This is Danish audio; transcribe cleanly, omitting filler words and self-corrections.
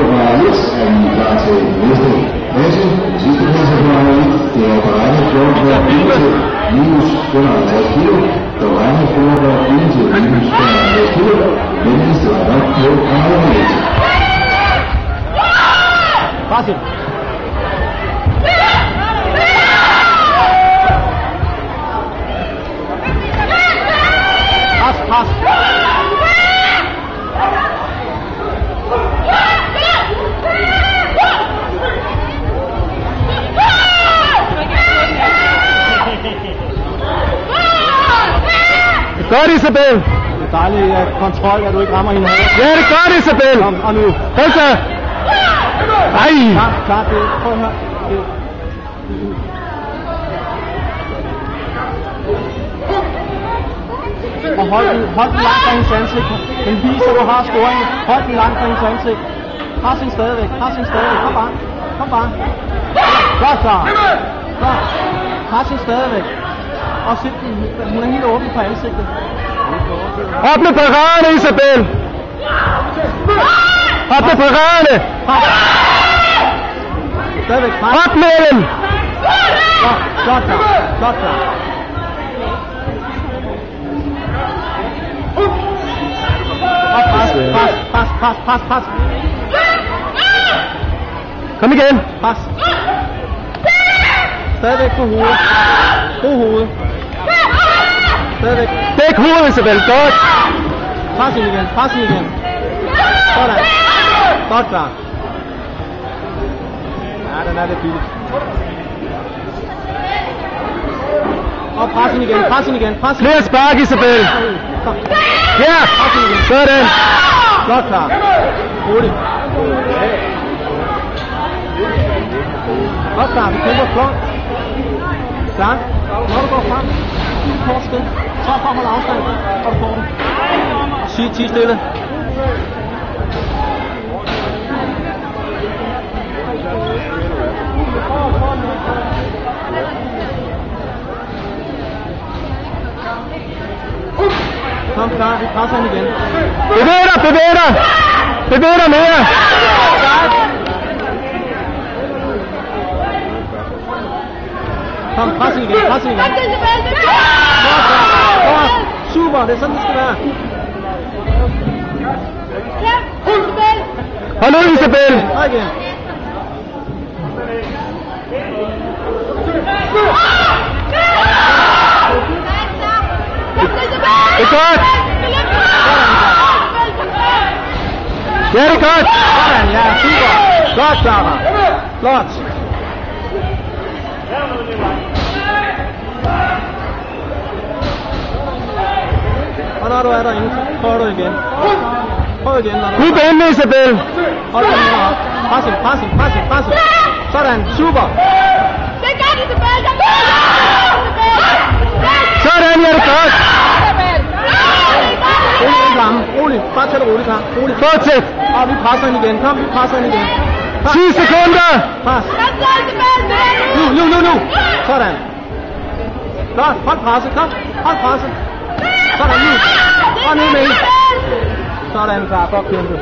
på Vejles er vi klar til næste match. Den sidste match på Vejles, det er drenge 14,4 minus 55 kilo. Drenge 14,4 minus 55 kilo. Mændene stiller op på Vejles. Basil. Pas. Godt, Isabel. Det er dejlig kontrol, at du ikke rammer hende. Ja, det er godt, Isabel. Kom, og nu. Hold så. Ej. Klar, det. Prøv at høre. Og hold den langt fra hendes ansigt. Den viser, at du har scoringen. Hold den langt fra hendes ansigt. Pres hende stadigvæk. Kom bare. Godt klar. Pres hende stadigvæk. Og sit den. Hun er helt åben på ansigtet. Op med paraderne, Isabel. Op med paraderne. Stadigvæk pres. Op med dem. Godt klar. Pas. Kom igen. Pas. Stadigvæk på hovedet. God hoved. Stadigvæk. Dæk hovedet, Isabel. Godt. Pas hende igen. Sådan. Godt klar. Ja, den er lidt billig. Og pres hende igen. Flere spark, Isabel. Ja. Sådan. Godt klar. Hurtigt. Godt klar. Vi kæmper flot. Klar. Når du går frem. Kort skridt. Sørg for at holde afstand. Og du får den. Sig 10 stille. Kom klar, vi presser hende igen. Bevæg dig mere. Kom, pres hende igen. Godt. Super, det er sådan, det skal være. Hold nu, Isabel. Og igen. Det er godt. Ja, det er godt. Sådan, ja, super. Godt, Clara. Flot. Og når du er derinde, prøver du igen. Prøv igen, når du Nu på enden, Isabel. hold den her op. Pres hende. Sådan, super. Sådan, ja, det er godt. Rolig. Bare tag det roligt, klar. Roligt. Fortsæt. Og vi presser hende igen. Kom, vi presser hende igen. 10 sekunder. Pres. Nu. Sådan. Godt. Hold presset. Kom. Hold presset. Sådan nu. Og ned med hende. Sådan, klar. Godt kæmpet.